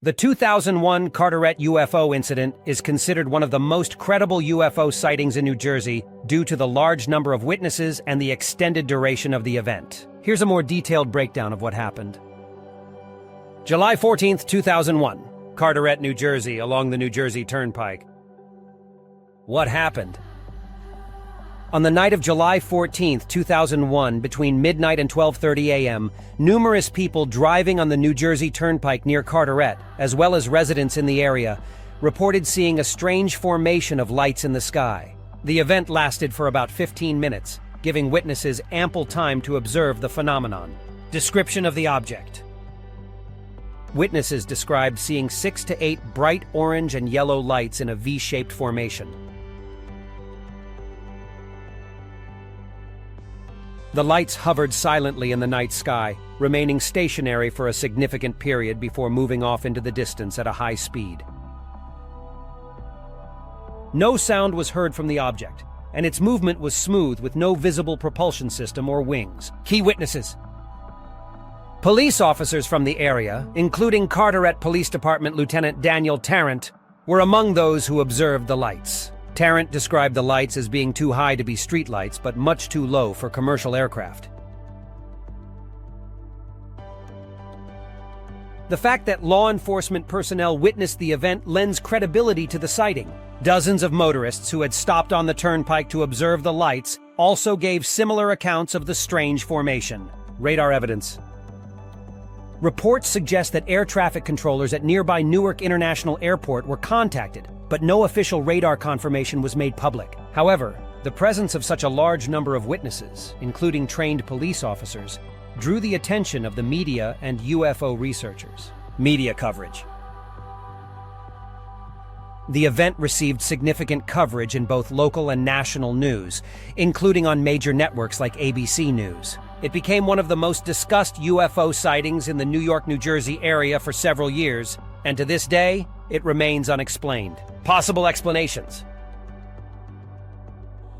The 2001 Carteret UFO incident is considered one of the most credible UFO sightings in New Jersey due to the large number of witnesses and the extended duration of the event. Here's a more detailed breakdown of what happened. July 14, 2001, Carteret, New Jersey, along the New Jersey Turnpike. What happened? On the night of July 14, 2001, between midnight and 12:30 a.m., numerous people driving on the New Jersey Turnpike near Carteret, as well as residents in the area, reported seeing a strange formation of lights in the sky. The event lasted for about 15 minutes, giving witnesses ample time to observe the phenomenon. Description of the object. Witnesses described seeing 6 to 8 bright orange and yellow lights in a V-shaped formation. The lights hovered silently in the night sky, remaining stationary for a significant period before moving off into the distance at a high speed. No sound was heard from the object, and its movement was smooth with no visible propulsion system or wings. Key witnesses. Police officers from the area, including Carteret Police Department Lieutenant Daniel Tarrant, were among those who observed the lights. Tarrant described the lights as being too high to be streetlights, but much too low for commercial aircraft. The fact that law enforcement personnel witnessed the event lends credibility to the sighting. Dozens of motorists who had stopped on the turnpike to observe the lights also gave similar accounts of the strange formation. Radar evidence. Reports suggest that air traffic controllers at nearby Newark International Airport were contacted, but no official radar confirmation was made public. However, the presence of such a large number of witnesses, including trained police officers, drew the attention of the media and UFO researchers. Media coverage. The event received significant coverage in both local and national news, including on major networks like ABC News. It became one of the most discussed UFO sightings in the New York, New Jersey area for several years, and to this day, it remains unexplained. Possible explanations.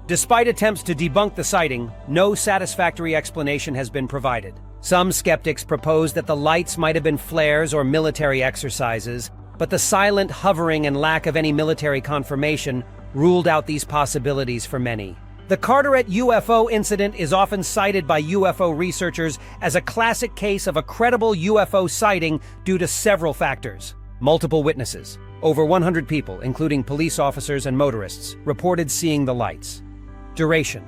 Despite attempts to debunk the sighting, no satisfactory explanation has been provided. Some skeptics propose that the lights might have been flares or military exercises, but the silent hovering and lack of any military confirmation ruled out these possibilities for many. The Carteret UFO incident is often cited by UFO researchers as a classic case of a credible UFO sighting due to several factors. Multiple witnesses. Over 100 people, including police officers and motorists, reported seeing the lights. Duration.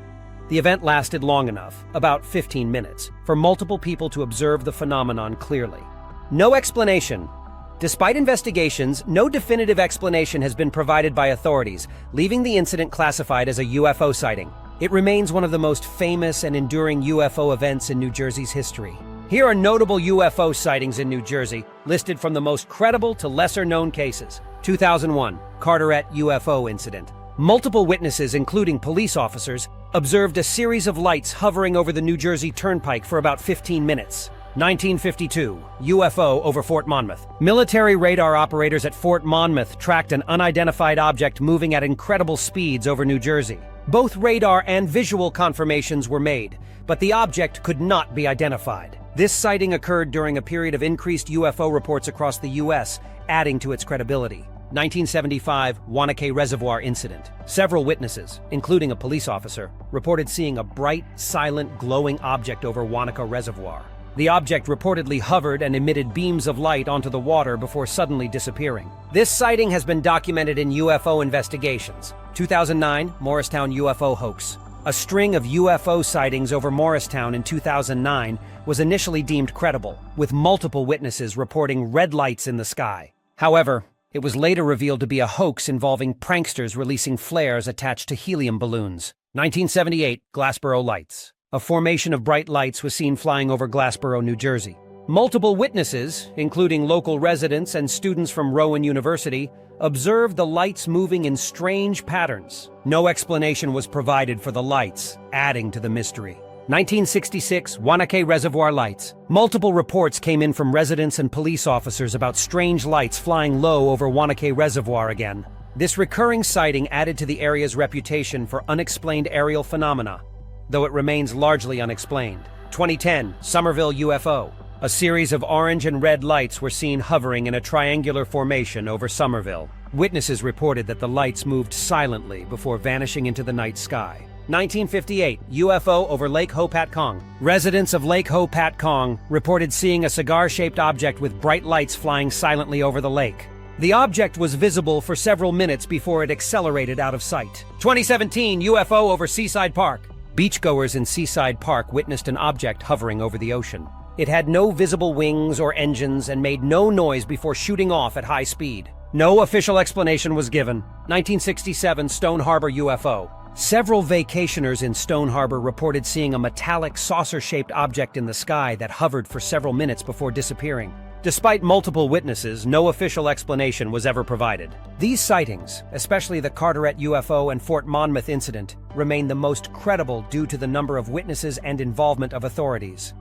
The event lasted long enough, about 15 minutes, for multiple people to observe the phenomenon clearly. No explanation. Despite investigations, no definitive explanation has been provided by authorities, leaving the incident classified as a UFO sighting. It remains one of the most famous and enduring UFO events in New Jersey's history. Here are notable UFO sightings in New Jersey, listed from the most credible to lesser-known cases. 2001, Carteret UFO incident. Multiple witnesses, including police officers, observed a series of lights hovering over the New Jersey Turnpike for about 15 minutes. 1952, UFO over Fort Monmouth. Military radar operators at Fort Monmouth tracked an unidentified object moving at incredible speeds over New Jersey. Both radar and visual confirmations were made, but the object could not be identified. This sighting occurred during a period of increased UFO reports across the U.S., adding to its credibility. 1975 Wanakay Reservoir incident. Several witnesses, including a police officer, reported seeing a bright, silent, glowing object over Wanakay Reservoir. The object reportedly hovered and emitted beams of light onto the water before suddenly disappearing. This sighting has been documented in UFO investigations. 2009 Morristown UFO hoax. A string of UFO sightings over Morristown in 2009 was initially deemed credible, with multiple witnesses reporting red lights in the sky. However, it was later revealed to be a hoax involving pranksters releasing flares attached to helium balloons. 1978 Glassboro lights. A formation of bright lights was seen flying over Glassboro, New Jersey. Multiple witnesses, including local residents and students from Rowan University, observed the lights moving in strange patterns. No explanation was provided for the lights, adding to the mystery. 1966 Wanakay Reservoir lights. Multiple reports came in from residents and police officers about strange lights flying low over Wanakay Reservoir again. This recurring sighting added to the area's reputation for unexplained aerial phenomena, though it remains largely unexplained. 2010 Somerville UFO. A series of orange and red lights were seen hovering in a triangular formation over Somerville. Witnesses reported that the lights moved silently before vanishing into the night sky. 1958, UFO over Lake Ho Pat Kong. Residents of Lake Ho Pat Kong reported seeing a cigar-shaped object with bright lights flying silently over the lake. The object was visible for several minutes before it accelerated out of sight. 2017, UFO over Seaside Park. Beachgoers in Seaside Park witnessed an object hovering over the ocean. It had no visible wings or engines and made no noise before shooting off at high speed. No official explanation was given. 1967, Stone Harbor UFO. Several vacationers in Stone Harbor reported seeing a metallic saucer-shaped object in the sky that hovered for several minutes before disappearing. Despite multiple witnesses, no official explanation was ever provided. These sightings, especially the Carteret UFO and Fort Monmouth incident, remain the most credible due to the number of witnesses and involvement of authorities.